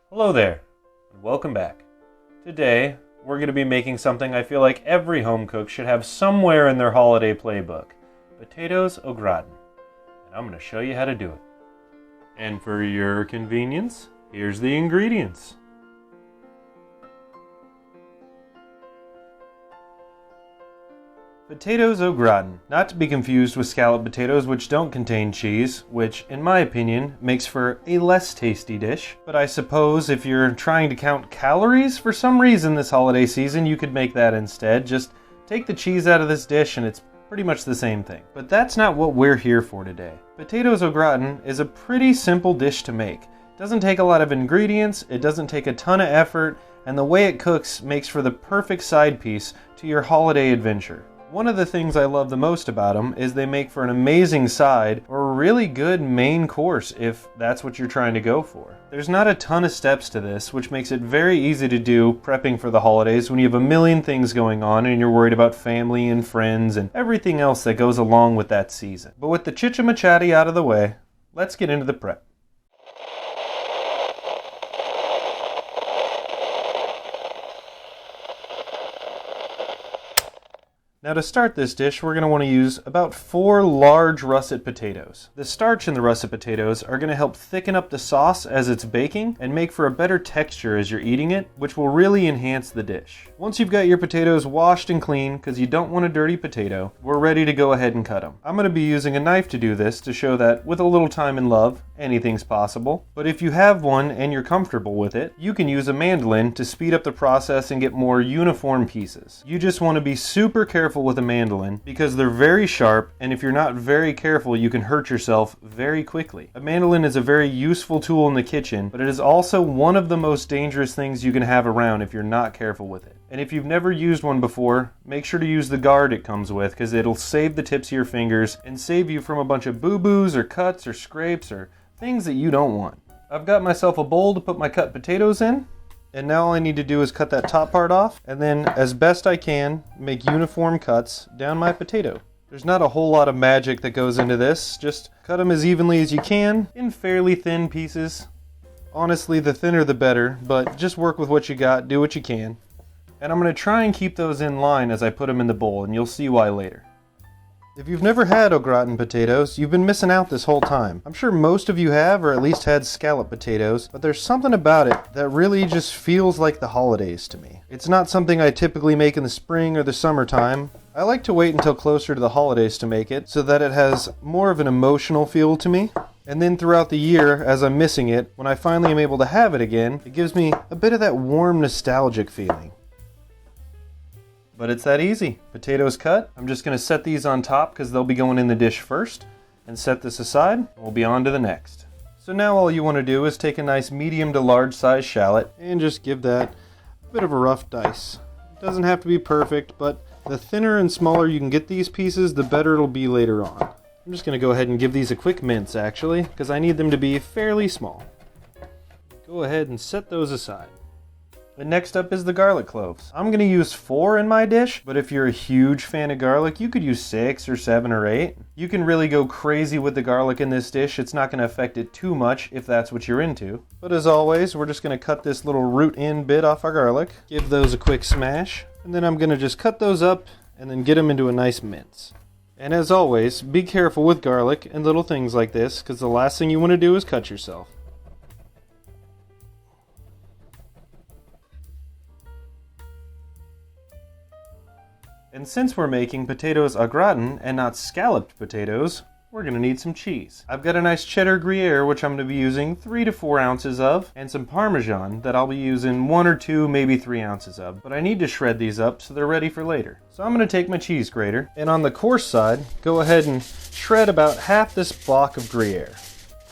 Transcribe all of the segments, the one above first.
Hello there, and welcome back. Today, we're going to be making something I feel like every home cook should have somewhere in their holiday playbook. Potatoes au gratin. And I'm going to show you how to do it. And for your convenience, here's the ingredients. Potatoes au gratin, not to be confused with scalloped potatoes which don't contain cheese, which, in my opinion, makes for a less tasty dish. But I suppose if you're trying to count calories for some reason this holiday season, you could make that instead. Just take the cheese out of this dish and it's pretty much the same thing. But that's not what we're here for today. Potatoes au gratin is a pretty simple dish to make. It doesn't take a lot of ingredients, it doesn't take a ton of effort, and the way it cooks makes for the perfect side piece to your holiday adventure. One of the things I love the most about them is they make for an amazing side or a really good main course if that's what you're trying to go for. There's not a ton of steps to this, which makes it very easy to do prepping for the holidays when you have a million things going on and you're worried about family and friends and everything else that goes along with that season. But with the chitcha-machati out of the way, let's get into the prep. Now to start this dish, we're going to want to use about 4 large russet potatoes. The starch in the russet potatoes are going to help thicken up the sauce as it's baking and make for a better texture as you're eating it, which will really enhance the dish. Once you've got your potatoes washed and clean, because you don't want a dirty potato, we're ready to go ahead and cut them. I'm going to be using a knife to do this to show that with a little time and love, anything's possible. But if you have one and you're comfortable with it, you can use a mandolin to speed up the process and get more uniform pieces. You just want to be super careful with a mandolin because they're very sharp, and if you're not very careful you can hurt yourself very quickly. A mandolin is a very useful tool in the kitchen, but it is also one of the most dangerous things you can have around if you're not careful with it. And if you've never used one before, make sure to use the guard it comes with because it'll save the tips of your fingers and save you from a bunch of boo-boos or cuts or scrapes or things that you don't want. I've got myself a bowl to put my cut potatoes in. And now all I need to do is cut that top part off, and then, as best I can, make uniform cuts down my potato. There's not a whole lot of magic that goes into this, just cut them as evenly as you can, in fairly thin pieces. Honestly, the thinner the better, but just work with what you got, do what you can. And I'm going to try and keep those in line as I put them in the bowl, and you'll see why later. If you've never had au gratin potatoes, you've been missing out this whole time. I'm sure most of you have, or at least had scalloped potatoes, but there's something about it that really just feels like the holidays to me. It's not something I typically make in the spring or the summertime. I like to wait until closer to the holidays to make it, so that it has more of an emotional feel to me. And then throughout the year, as I'm missing it, when I finally am able to have it again, it gives me a bit of that warm, nostalgic feeling. But it's that easy. Potatoes cut. I'm just going to set these on top because they'll be going in the dish first, and set this aside, and we'll be on to the next. So now all you want to do is take a nice medium to large size shallot and just give that a bit of a rough dice. It doesn't have to be perfect, but the thinner and smaller you can get these pieces, the better it'll be later on. I'm just going to go ahead and give these a quick mince actually, because I need them to be fairly small. Go ahead and set those aside. And next up is the garlic cloves. I'm going to use 4 in my dish, but if you're a huge fan of garlic, you could use 6 or 7 or 8. You can really go crazy with the garlic in this dish. It's not going to affect it too much if that's what you're into. But as always, we're just going to cut this little root end bit off our garlic, give those a quick smash, and then I'm going to just cut those up and then get them into a nice mince. And as always, be careful with garlic and little things like this, because the last thing you want to do is cut yourself. And since we're making potatoes au gratin and not scalloped potatoes, we're going to need some cheese. I've got a nice cheddar Gruyere, which I'm going to be using 3 to 4 ounces of, and some Parmesan that I'll be using 1 or 2, maybe 3 ounces of. But I need to shred these up so they're ready for later. So I'm going to take my cheese grater, and on the coarse side, go ahead and shred about half this block of Gruyere.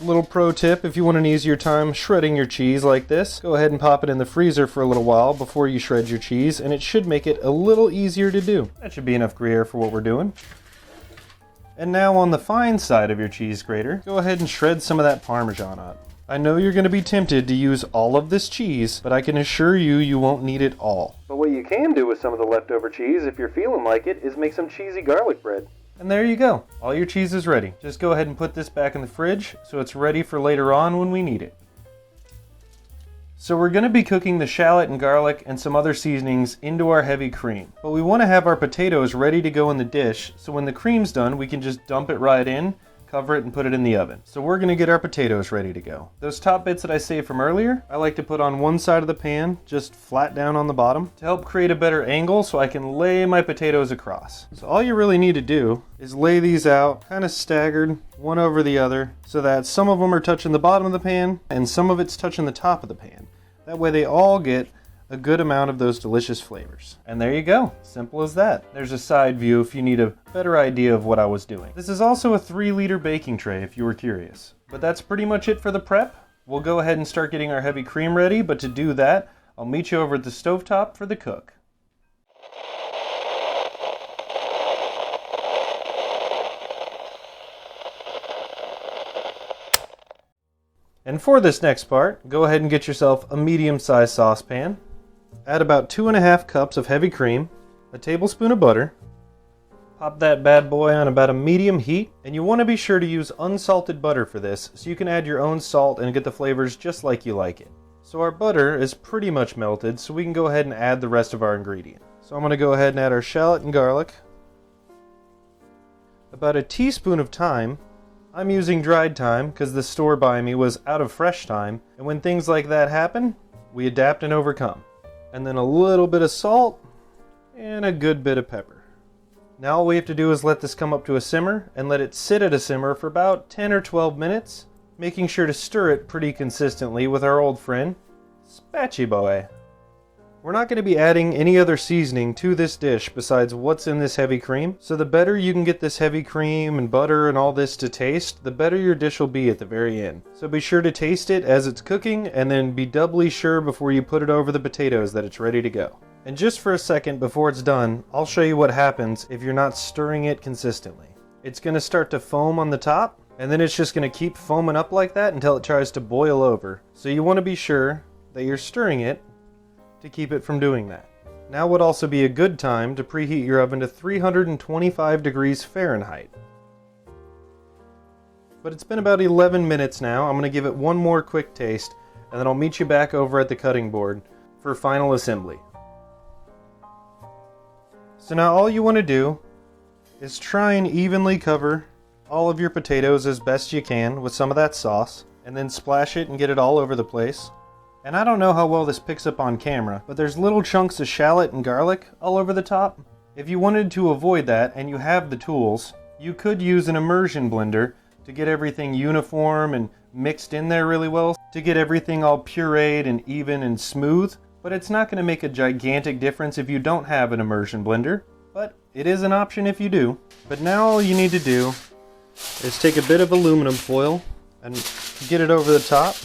Little pro tip, if you want an easier time shredding your cheese like this, go ahead and pop it in the freezer for a little while before you shred your cheese, and it should make it a little easier to do. That should be enough Gruyere for what we're doing. And now on the fine side of your cheese grater, go ahead and shred some of that Parmesan up. I know you're going to be tempted to use all of this cheese, but I can assure you, you won't need it all. But what you can do with some of the leftover cheese, if you're feeling like it, is make some cheesy garlic bread. And there you go. All your cheese is ready. Just go ahead and put this back in the fridge so it's ready for later on when we need it. So we're going to be cooking the shallot and garlic and some other seasonings into our heavy cream. But we want to have our potatoes ready to go in the dish, so when the cream's done, we can just dump it right in, cover it, and put it in the oven. So we're going to get our potatoes ready to go. Those top bits that I saved from earlier, I like to put on one side of the pan, just flat down on the bottom, to help create a better angle so I can lay my potatoes across. So all you really need to do is lay these out, kind of staggered, one over the other, so that some of them are touching the bottom of the pan, and some of it's touching the top of the pan. That way they all get a good amount of those delicious flavors. And there you go, simple as that. There's a side view if you need a better idea of what I was doing. This is also a 3-liter baking tray if you were curious. But that's pretty much it for the prep. We'll go ahead and start getting our heavy cream ready, but to do that, I'll meet you over at the stovetop for the cook. And for this next part, go ahead and get yourself a medium-sized saucepan. Add about 2½ cups of heavy cream, a tablespoon of butter. Pop that bad boy on about a medium heat, and you want to be sure to use unsalted butter for this, so you can add your own salt and get the flavors just like you like it. So our butter is pretty much melted, so we can go ahead and add the rest of our ingredients. So I'm going to go ahead and add our shallot and garlic. About a teaspoon of thyme. I'm using dried thyme because the store by me was out of fresh thyme, and when things like that happen, we adapt and overcome. And then a little bit of salt and a good bit of pepper. Now all we have to do is let this come up to a simmer and let it sit at a simmer for about 10 or 12 minutes, making sure to stir it pretty consistently with our old friend, Spatchy Boy. We're not going to be adding any other seasoning to this dish besides what's in this heavy cream, so the better you can get this heavy cream and butter and all this to taste, the better your dish will be at the very end. So be sure to taste it as it's cooking, and then be doubly sure before you put it over the potatoes that it's ready to go. And just for a second before it's done, I'll show you what happens if you're not stirring it consistently. It's going to start to foam on the top, and then it's just going to keep foaming up like that until it tries to boil over. So you want to be sure that you're stirring it to keep it from doing that. Now would also be a good time to preheat your oven to 325 degrees Fahrenheit. But it's been about 11 minutes now. I'm going to give it one more quick taste, and then I'll meet you back over at the cutting board for final assembly. So now all you want to do is try and evenly cover all of your potatoes as best you can with some of that sauce, and then splash it and get it all over the place. And I don't know how well this picks up on camera, but there's little chunks of shallot and garlic all over the top. If you wanted to avoid that, and you have the tools, you could use an immersion blender to get everything uniform and mixed in there really well, to get everything all pureed and even and smooth. But it's not going to make a gigantic difference if you don't have an immersion blender, but it is an option if you do. But now all you need to do is take a bit of aluminum foil and get it over the top,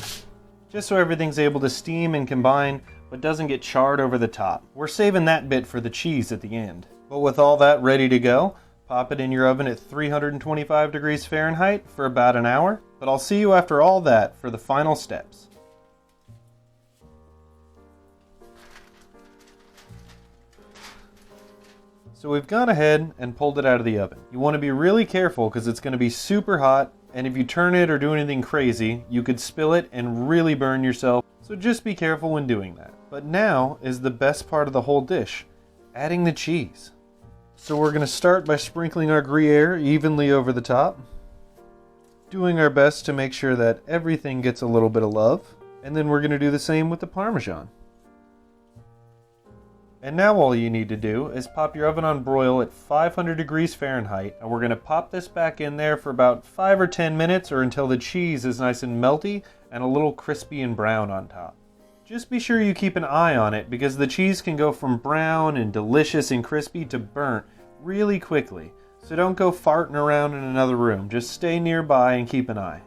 just so everything's able to steam and combine, but doesn't get charred over the top. We're saving that bit for the cheese at the end. But with all that ready to go, pop it in your oven at 325 degrees Fahrenheit for about an hour. But I'll see you after all that for the final steps. So we've gone ahead and pulled it out of the oven. You want to be really careful because it's going to be super hot, and if you turn it or do anything crazy, you could spill it and really burn yourself. So just be careful when doing that. But now is the best part of the whole dish, adding the cheese. So we're going to start by sprinkling our Gruyere evenly over the top, doing our best to make sure that everything gets a little bit of love. And then we're going to do the same with the Parmesan. And now all you need to do is pop your oven on broil at 500 degrees Fahrenheit, and we're going to pop this back in there for about 5 or 10 minutes, or until the cheese is nice and melty and a little crispy and brown on top. Just be sure you keep an eye on it, because the cheese can go from brown and delicious and crispy to burnt really quickly. So don't go farting around in another room, just stay nearby and keep an eye.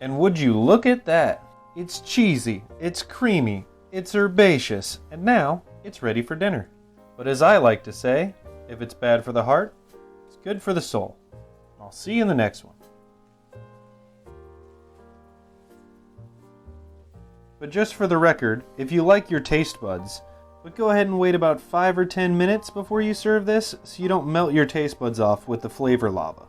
And would you look at that? It's cheesy, it's creamy, it's herbaceous, and now it's ready for dinner. But as I like to say, if it's bad for the heart, it's good for the soul. I'll see you in the next one. But just for the record, if you like your taste buds, but go ahead and wait about 5 or 10 minutes before you serve this so you don't melt your taste buds off with the flavor lava.